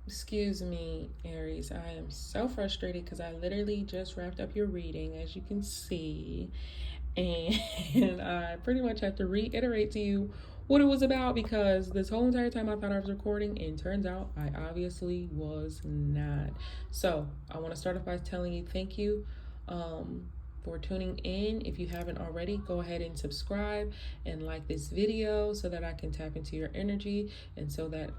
Excuse me, Aries. I am so frustrated because I literally just wrapped up your reading, as you can see, and I pretty much have to reiterate to you what it was about because this whole entire time I thought I was recording, and turns out I obviously was not. So I want to start off by telling you thank you. For tuning in. If you haven't already, go ahead and subscribe and like this video so that I can tap into your energy and so that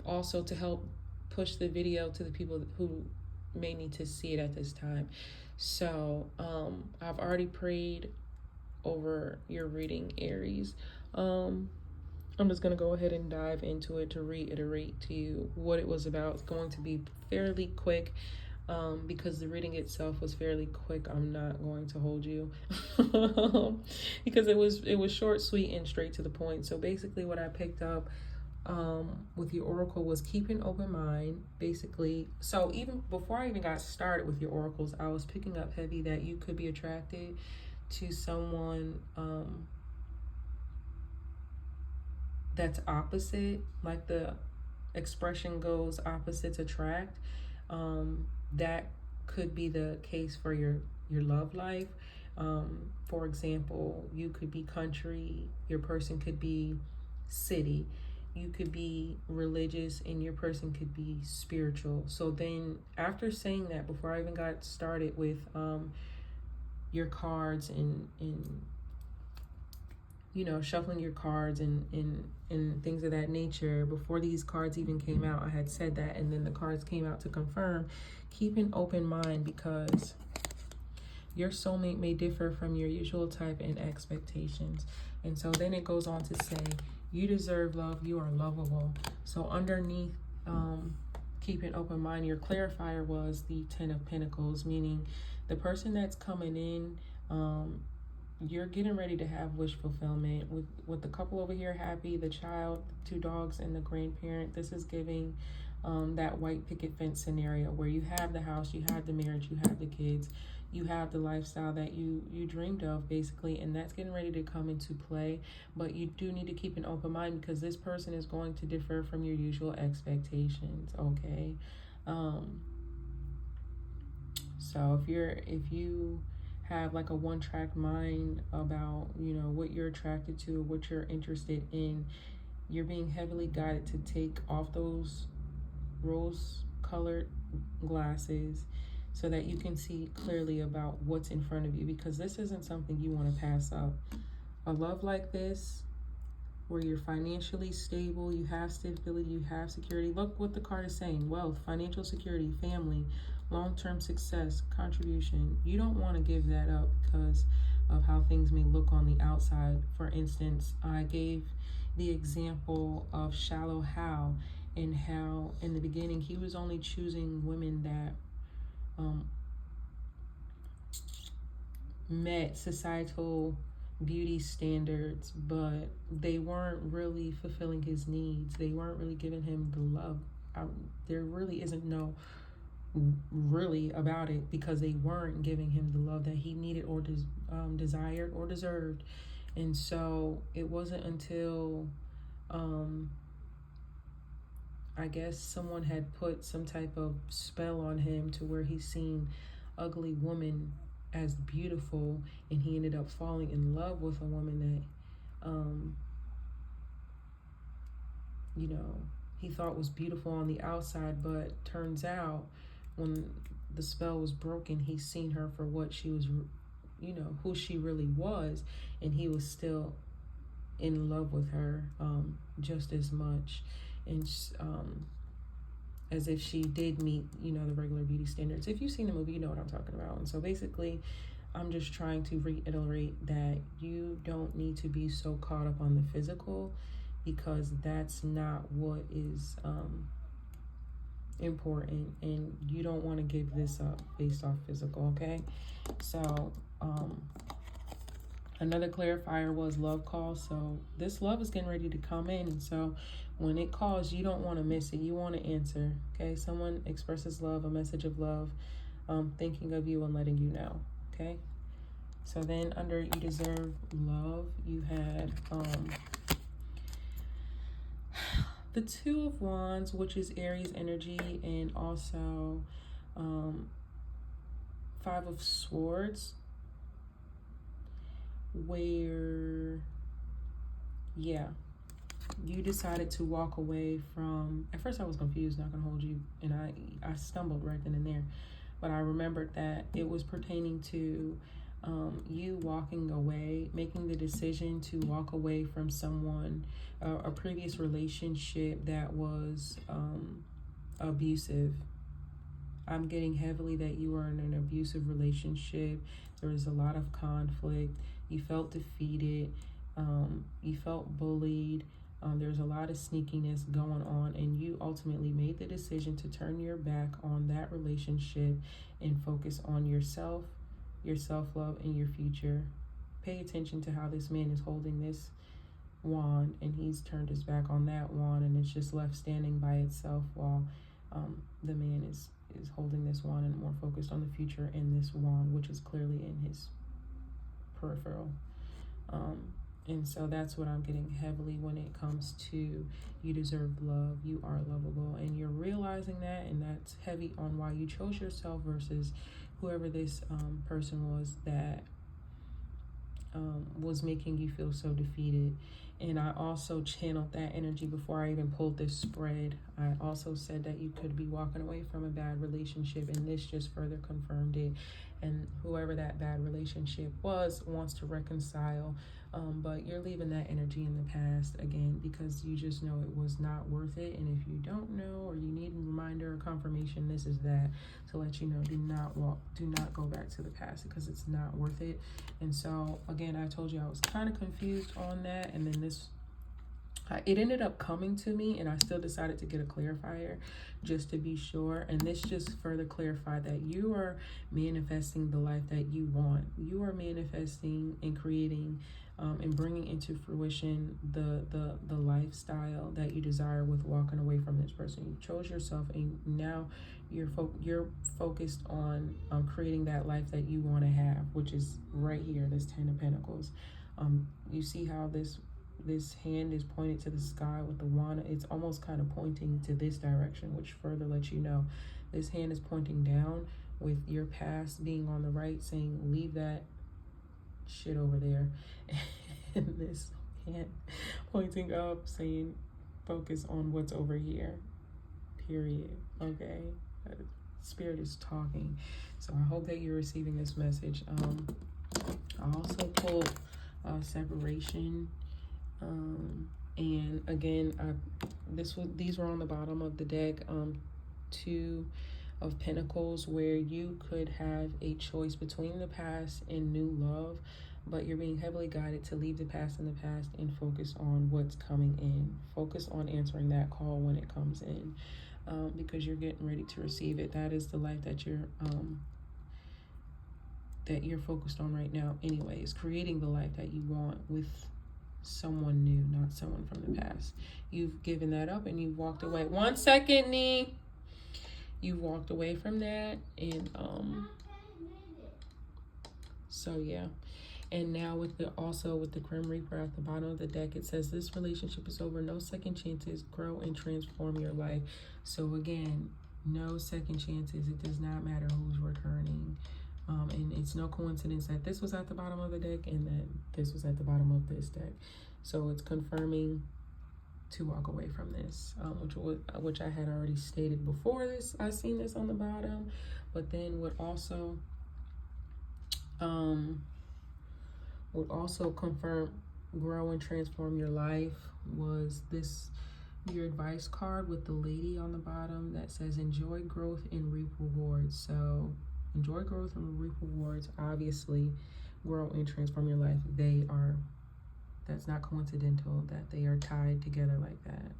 also to help push the video to the people who may need to see it at this time. So I've already prayed over your reading, Aries. I'm just going to go ahead and dive into it to reiterate to you what it was about. It's going to be fairly quick. Because the reading itself was fairly quick, I'm not going to hold you because it was short, sweet, and straight to the point. So basically, what I picked up with your oracle was keep an open mind. Basically, so even before I even got started with your oracles, I was picking up heavy that you could be attracted to someone that's opposite, like the expression goes, opposites attract. That could be the case for your love life. For example, you could be country, your person could be city. You could be religious and your person could be spiritual. So then after saying that, before I even got started with your cards and shuffling your cards and things of that nature, before these cards even came out, I had said that, and then the cards came out to confirm. Keep an open mind because your soulmate may differ from your usual type and expectations. And so then it goes on to say, you deserve love, you are lovable. So underneath keep an open mind, your clarifier was the 10 of Pentacles, meaning the person that's coming in, you're getting ready to have wish fulfillment with the couple over here happy, the child, the 2 dogs, and the grandparent. This is giving that white picket fence scenario where you have the house, you have the marriage, you have the kids, you have the lifestyle that you dreamed of, basically, and that's getting ready to come into play. But you do need to keep an open mind because this person is going to differ from your usual expectations, okay? So if you have like a one-track mind about what you're attracted to or what you're interested in, you're being heavily guided to take off those rose-colored glasses so that you can see clearly about what's in front of you, because this isn't something you want to pass up. A love like this, where you're financially stable, you have stability, you have security. Look what the card is saying: wealth, financial security, family, long-term success, contribution. You don't want to give that up because of how things may look on the outside. For instance, I gave the example of Shallow Hal, and how in the beginning he was only choosing women that met societal beauty standards, but they weren't really fulfilling his needs. They weren't really giving him the love. There really isn't no really about it, because they weren't giving him the love that he needed or desired or deserved. And so it wasn't until I guess someone had put some type of spell on him to where he's seen ugly women as beautiful, and he ended up falling in love with a woman that he thought was beautiful on the outside, but turns out when the spell was broken, he's seen her for what she was, who she really was, and he was still in love with her just as much, and as if she did meet the regular beauty standards. If you've seen the movie, you know what I'm talking about. And so basically, I'm just trying to reiterate that you don't need to be so caught up on the physical, because that's not what is important, and you don't want to give this up based off physical, okay? So another clarifier was love call. So this love is getting ready to come in, and so when it calls, you don't want to miss it. You want to answer, okay? Someone expresses love, a message of love, thinking of you and letting you know, okay? So then under you deserve love, you had the Two of Wands, which is Aries energy, and also Five of Swords, where, yeah, you decided to walk away from, at first I was confused, not gonna hold you, and I stumbled right then and there, but I remembered that it was pertaining to you walking away, making the decision to walk away from someone, a previous relationship that was abusive. I'm getting heavily that you were in an abusive relationship. There was a lot of conflict. You felt defeated. You felt bullied. There's a lot of sneakiness going on, and you ultimately made the decision to turn your back on that relationship and focus on yourself, your self-love, and your future. Pay attention to how this man is holding this wand, and he's turned his back on that wand, and it's just left standing by itself while the man is holding this wand and more focused on the future in this wand, which is clearly in his peripheral. And so that's what I'm getting heavily when it comes to you deserve love, you are lovable, and you're realizing that, and that's heavy on why you chose yourself versus whoever this person was that was making you feel so defeated. And I also channeled that energy before I even pulled this spread. I also said that you could be walking away from a bad relationship, and this just further confirmed it. And whoever that bad relationship was wants to reconcile, but you're leaving that energy in the past again because you just know it was not worth it. And if you don't know, or you need a reminder or confirmation, this is that to let you know, do not go back to the past because it's not worth it. And so again, I told you I was kind of confused on that, and then it ended up coming to me, and I still decided to get a clarifier just to be sure. And this just further clarified that you are manifesting the life that you want. You are manifesting and creating and bringing into fruition the lifestyle that you desire with walking away from this person. You chose yourself, and now you're focused on creating that life that you want to have, which is right here, this 10 of Pentacles. You see how this hand is pointed to the sky with the wand. It's almost kind of pointing to this direction, which further lets you know this hand is pointing down with your past being on the right, saying leave that shit over there, and this hand pointing up saying focus on what's over here, period. Okay, Spirit is talking, so I hope that you're receiving this message. I also pulled separation. And again, these were on the bottom of the deck. Two of Pentacles, where you could have a choice between the past and new love, but you're being heavily guided to leave the past in the past and focus on what's coming in. Focus on answering that call when it comes in, because you're getting ready to receive it. That is the life that you're focused on right now anyways, creating the life that you want with someone new, not someone from the past. You've given that up and you've walked away. 1 second, Nee. You've walked away from that, and so yeah. And now with the Grim Reaper at the bottom of the deck, it says this relationship is over. No second chances. Grow and transform your life. So again, no second chances. It does not matter who's returning. And it's no coincidence that this was at the bottom of the deck and that this was at the bottom of this deck. So it's confirming to walk away from this, which I had already stated before this. I seen this on the bottom, but then would also confirm grow and transform your life was this, your advice card with the lady on the bottom that says enjoy growth and reap rewards. So enjoy growth and reap rewards. Obviously, grow and transform your life. That's not coincidental that they are tied together like that.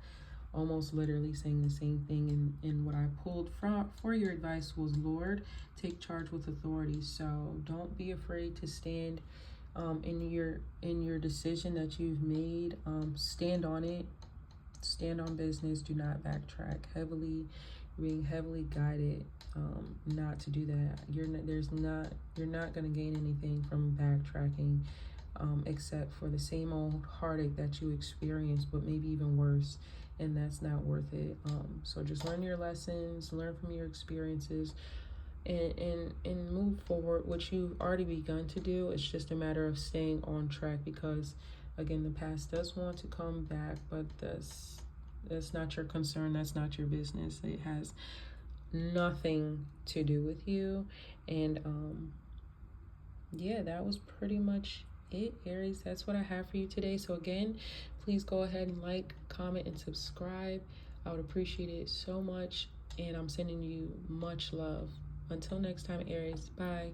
Almost literally saying the same thing. And what I pulled for your advice was, Lord, take charge with authority. So don't be afraid to stand in your decision that you've made. Stand on it. Stand on business. Do not backtrack. Being heavily guided not to do that. You're not going to gain anything from backtracking, except for the same old heartache that you experienced, but maybe even worse. and that's not worth it. So just learn your lessons, learn from your experiences, and move forward. What you've already begun to do, it's just a matter of staying on track, because again, the past does want to come back, but that's not your concern, that's not your business. It has nothing to do with you. And yeah, that was pretty much it, Aries. That's what I have for you today. So again, please go ahead and like, comment, and subscribe. I would appreciate it so much, and I'm sending you much love. Until next time, Aries. Bye.